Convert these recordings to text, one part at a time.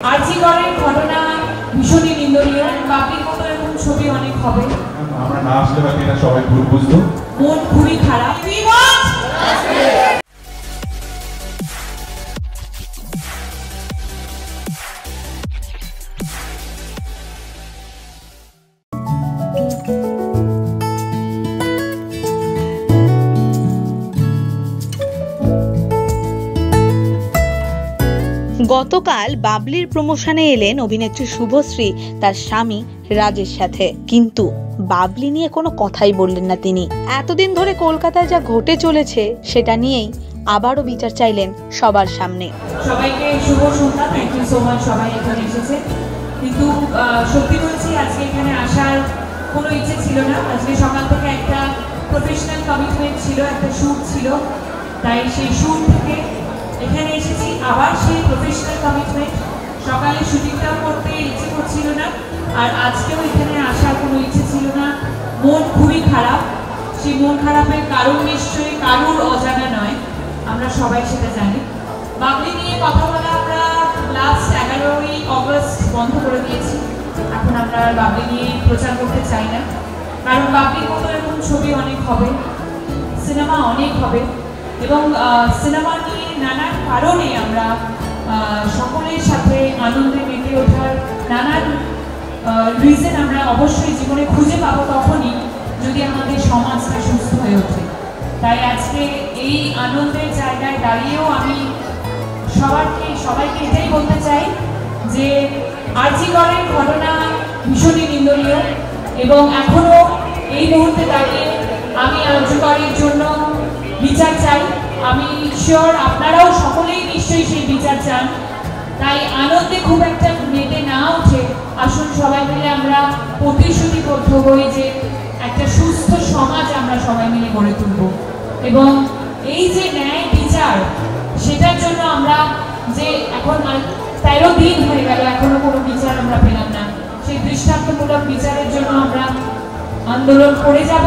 আরজিকরের ঘটনা ভীষণই নিন্দনীয়। বাপির মতো এরকম ছবি অনেক হবে। আমরা না আসলে বাকি এটা সবাই ভুল বুঝতো। মন খুবই খারাপ। গতকাল বাবলির প্রমোশনে এলেন অভিনেত্রী শুভশ্রী তার স্বামী রাজের সাথে, কিন্তু বাবলি নিয়ে কোনো কথাই বললেন না তিনি। এতদিন ধরে কলকাতায় যা ঘটে চলেছে সেটা নিয়েই আবারও বিচার চাইলেন সবার সামনে। সবাইকে শুভ সন্ধ্যা, থ্যাংক ইউ সো মাচ সবাই এখানে এসেছে। কিন্তু সত্যি বলছি আজকে এখানে আসার কোনো ইচ্ছে ছিল না। আজকে সকাল থেকে একটা প্রফেশনাল কমিটমেন্ট ছিল, একটা শ্যুট ছিল, তাই সেই শ্যুট থেকে এখানে এসেছি। আবার সেই প্রফেশনাল কমিটমেন্ট, সকালে শুটিংটাও করতে ইচ্ছে করছিল না, আর আজকেও এখানে আসার কোনো ইচ্ছে ছিল না। মন খুবই খারাপ। সেই মন খারাপের কারণ নিশ্চয়ই কারুর অজানা নয়, আমরা সবাই সেটা জানি। বাবলি নিয়ে কথা বলা আমরা লাস্ট 11ই অগস্ট বন্ধ করে দিয়েছি। এখন আমরা বাবলি নিয়ে প্রচার করতে চাই না, কারণ বাবলির মতো এরকম ছবি অনেক হবে, সিনেমা অনেক হবে, এবং সিনেমা নিয়ে নানান কারণে আমরা সকলের সাথে আনন্দে মেতে ওঠার নানান রিজন আমরা অবশ্যই জীবনে খুঁজে পাবো তখনই যদি আমাদের সমাজটা সুস্থ হয়ে ওঠে। তাই আজকে এই আনন্দের জায়গায় দাঁড়িয়েও আমি সবাইকে এটাই বলতে চাই যে আরজিকরের ঘটনা ভীষণই নিন্দনীয়, এবং এখনো এই মুহূর্তে দাঁড়িয়ে আমি আরজিকরের জন্য বিচার চাই। আমি শিওর আপনারাও সকলেই নিশ্চয়ই সেই বিচার চান। তাই আনন্দে খুব একটা মেতে না উঠে আসুন সবাই মিলে আমরা প্রতিশ্রুতিবদ্ধ হই যে একটা সুস্থ সমাজ আমরা সবাই মিলে গড়ে তুলব, এবং এই যে ন্যায় বিচার সেটার জন্য আমরা যে এখন 13 দিন হয়ে গেল এখনো কোনো বিচার আমরা পেলাম না, সেই দৃষ্টান্তমূলক বিচারের জন্য আমরা আন্দোলন করে যাব,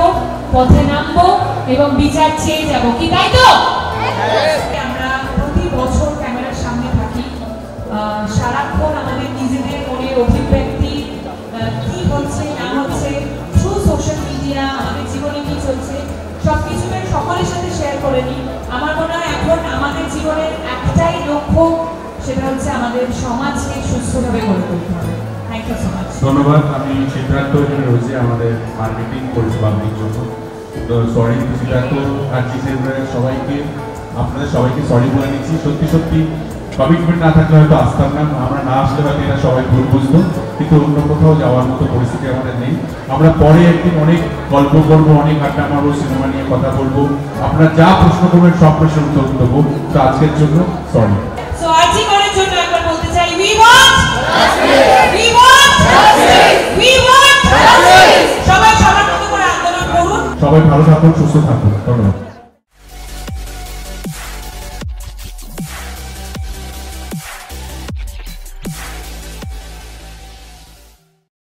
পথে নামবো এবং বিচার চেয়ে যাব। কি তাই তো? আমরা প্রতি বছর ক্যামেরার সামনে থাকি, সারাক্ষণ আমাদের নিজেদের মনের অভিব্যক্তি কি হচ্ছে না হচ্ছে থ্রু সোশ্যাল মিডিয়া, আমাদের জীবনে কি চলছে সবকিছুকে সকলের সাথে শেয়ার করে নিই। আমার মনে হয় এখন আমাদের জীবনের একটাই লক্ষ্য, সেটা হচ্ছে আমাদের সমাজকে সুস্থভাবে গড়ে তুলতে হবে। Thank you so much. ধন্যবাদ। আমি সিদ্ধার্থ এখানে রয়েছে, আমাদের মার্কেটিং করেছি বাবলির জন্য। তো সরি সিদ্ধার্থ আর সবাইকে, আপনাদের সবাইকে সরি বলে নিচ্ছি। সত্যি কমিটমেন্ট না থাকলে হয়তো আসতাম না, আমরা না আসলে হয়তো এটা সবাই ভুল বুঝতো, কিন্তু অন্য কোথাও যাওয়ার মতো পরিস্থিতি আমাদের নেই। আমরা পরে একদিন অনেক গল্প করবো, অনেক আড্ডা মারবো, সিনেমা নিয়ে কথা বলবো, আপনারা যা প্রশ্ন করবেন সব প্রশ্নের উত্তর দেবো। তো আজকের জন্য সরি। সো আরজিকরের জন্য একবার বলতে চাই উই ওয়ান্ট জাস্টিস। সবাই সবার মতো করে আন্দোলন করুন। সবাই ভালো থাকুন, সুস্থ থাকুন। ধন্যবাদ।